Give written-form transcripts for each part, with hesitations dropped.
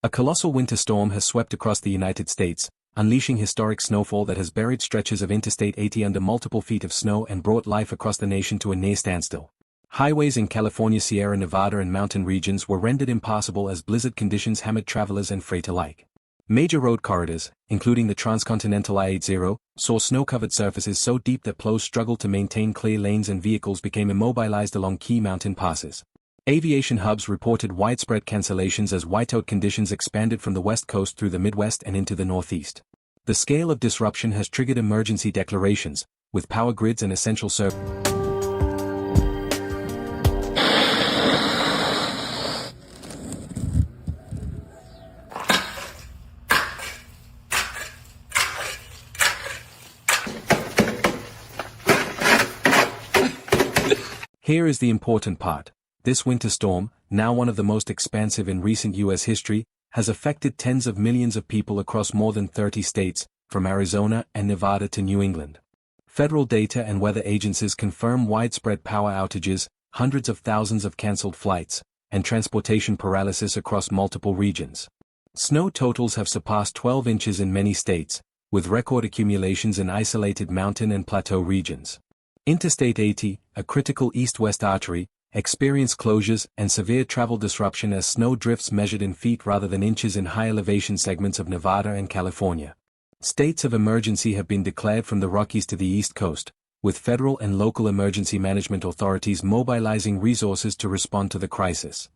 A colossal winter storm has swept across the United States, unleashing historic snowfall that has buried stretches of Interstate 80 under multiple feet of snow and brought life across the nation to a near standstill. Highways in California, Sierra Nevada and mountain regions were rendered impassable as blizzard conditions hammered travelers and freight alike. Major road corridors, including the transcontinental I-80, saw snow-covered surfaces so deep that plows struggled to maintain clear lanes and vehicles became immobilized along key mountain passes. Aviation hubs reported widespread cancellations as whiteout conditions expanded from the West Coast through the Midwest and into the Northeast. The scale of disruption has triggered emergency declarations, with power grids and essential services. Here is the important part. This winter storm, now one of the most expansive in recent U.S. history, has affected tens of millions of people across more than 30 states, from Arizona and Nevada to New England. Federal data and weather agencies confirm widespread power outages, hundreds of thousands of canceled flights, and transportation paralysis across multiple regions. Snow totals have surpassed 12 inches in many states, with record accumulations in isolated mountain and plateau regions. Interstate 80, a critical east-west artery, experienced closures and severe travel disruption as snow drifts measured in feet rather than inches in high-elevation segments of Nevada and California. States of emergency have been declared from the Rockies to the East Coast, with federal and local emergency management authorities mobilizing resources to respond to the crisis.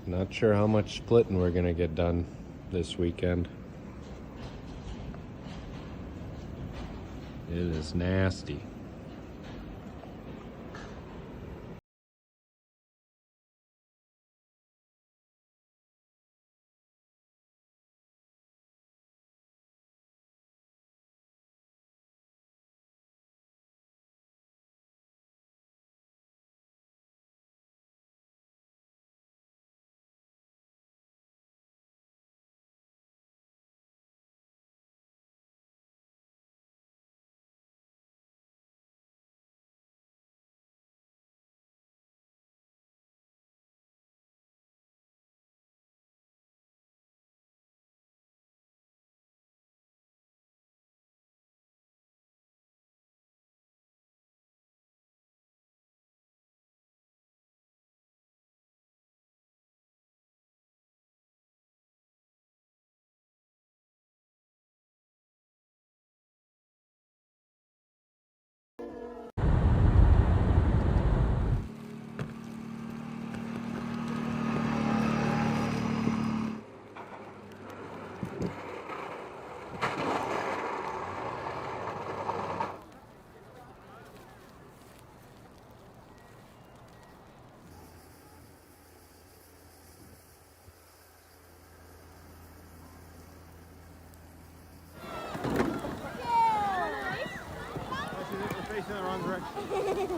Not sure how much splitting we're gonna get done this weekend. It is nasty. In the wrong direction.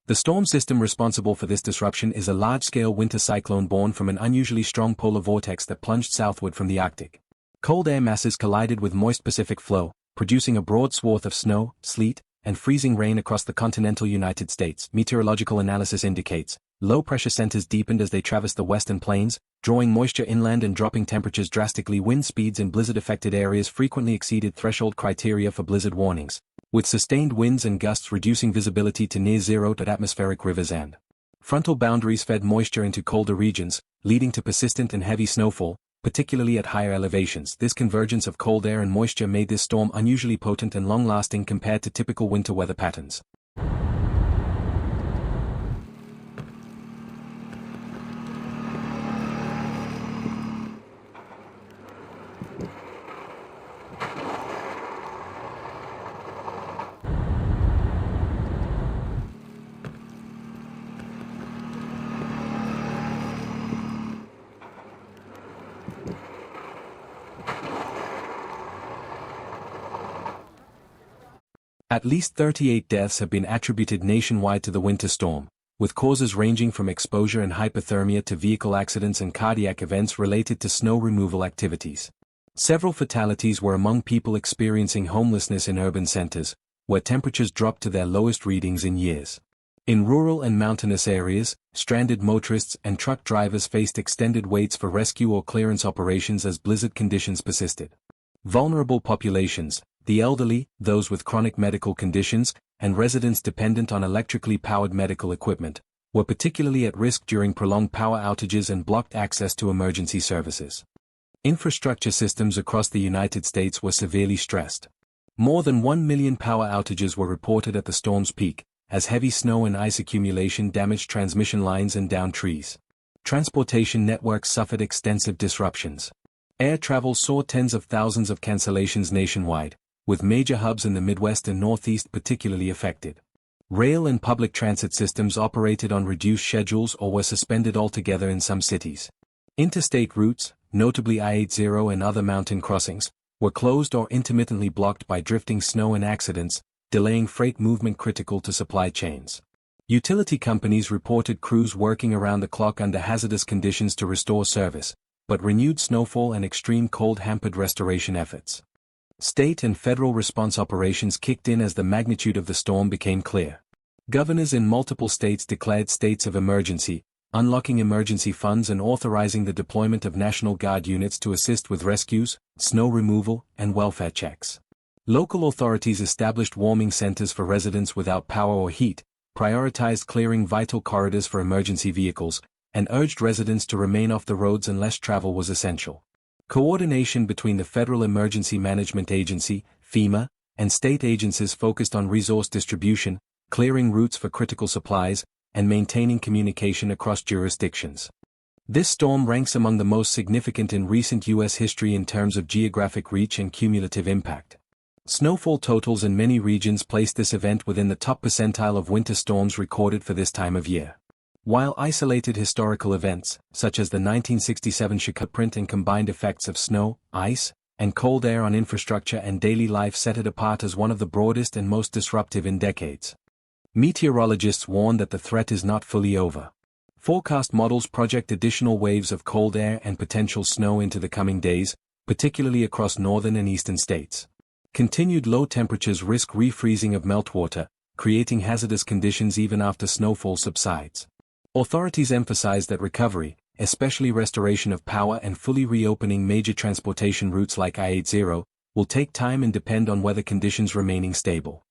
The storm system responsible for this disruption is a large-scale winter cyclone born from an unusually strong polar vortex that plunged southward from the Arctic. Cold air masses collided with moist Pacific flow, producing a broad swath of snow, sleet, and freezing rain across the continental United States. Meteorological analysis indicates low-pressure centers deepened as they traversed the western plains, drawing moisture inland and dropping temperatures drastically. Wind speeds in blizzard-affected areas frequently exceeded threshold criteria for blizzard warnings, with sustained winds and gusts reducing visibility to near zero at atmospheric rivers and frontal boundaries fed moisture into colder regions, leading to persistent and heavy snowfall, particularly at higher elevations. This convergence of cold air and moisture made this storm unusually potent and long-lasting compared to typical winter weather patterns. At least 38 deaths have been attributed nationwide to the winter storm, with causes ranging from exposure and hypothermia to vehicle accidents and cardiac events related to snow removal activities. Several fatalities were among people experiencing homelessness in urban centers, where temperatures dropped to their lowest readings in years. In rural and mountainous areas, stranded motorists and truck drivers faced extended waits for rescue or clearance operations as blizzard conditions persisted. Vulnerable populations, the elderly, those with chronic medical conditions, and residents dependent on electrically powered medical equipment, were particularly at risk during prolonged power outages and blocked access to emergency services. Infrastructure systems across the United States were severely stressed. More than 1 million power outages were reported at the storm's peak, as heavy snow and ice accumulation damaged transmission lines and downed trees. Transportation networks suffered extensive disruptions. Air travel saw tens of thousands of cancellations nationwide, with major hubs in the Midwest and Northeast particularly affected. Rail and public transit systems operated on reduced schedules or were suspended altogether in some cities. Interstate routes, notably I-80 and other mountain crossings, were closed or intermittently blocked by drifting snow and accidents, delaying freight movement critical to supply chains. Utility companies reported crews working around the clock under hazardous conditions to restore service, but renewed snowfall and extreme cold hampered restoration efforts. State and federal response operations kicked in as the magnitude of the storm became clear. Governors in multiple states declared states of emergency, unlocking emergency funds and authorizing the deployment of National Guard units to assist with rescues, snow removal, and welfare checks. Local authorities established warming centers for residents without power or heat, prioritized clearing vital corridors for emergency vehicles, and urged residents to remain off the roads unless travel was essential. Coordination between the Federal Emergency Management Agency, FEMA, and state agencies focused on resource distribution, clearing routes for critical supplies, and maintaining communication across jurisdictions. This storm ranks among the most significant in recent U.S. history in terms of geographic reach and cumulative impact. Snowfall totals in many regions placed this event within the top percentile of winter storms recorded for this time of year. While isolated historical events, such as the 1967 Chicago print and combined effects of snow, ice, and cold air on infrastructure and daily life set it apart as one of the broadest and most disruptive in decades. Meteorologists warn that the threat is not fully over. Forecast models project additional waves of cold air and potential snow into the coming days, particularly across northern and eastern states. Continued low temperatures risk refreezing of meltwater, creating hazardous conditions even after snowfall subsides. Authorities emphasize that recovery, especially restoration of power and fully reopening major transportation routes like I-80, will take time and depend on weather conditions remaining stable.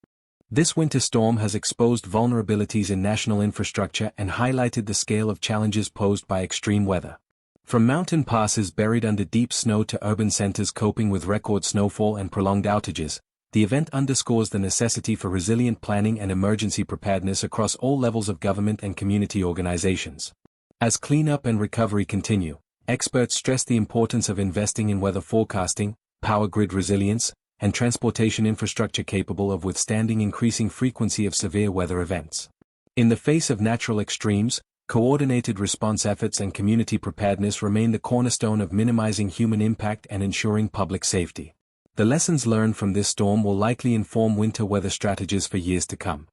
This winter storm has exposed vulnerabilities in national infrastructure and highlighted the scale of challenges posed by extreme weather. From mountain passes buried under deep snow to urban centers coping with record snowfall and prolonged outages, the event underscores the necessity for resilient planning and emergency preparedness across all levels of government and community organizations. As cleanup and recovery continue, experts stress the importance of investing in weather forecasting, power grid resilience, and transportation infrastructure capable of withstanding increasing frequency of severe weather events. In the face of natural extremes, coordinated response efforts and community preparedness remain the cornerstone of minimizing human impact and ensuring public safety. The lessons learned from this storm will likely inform winter weather strategies for years to come.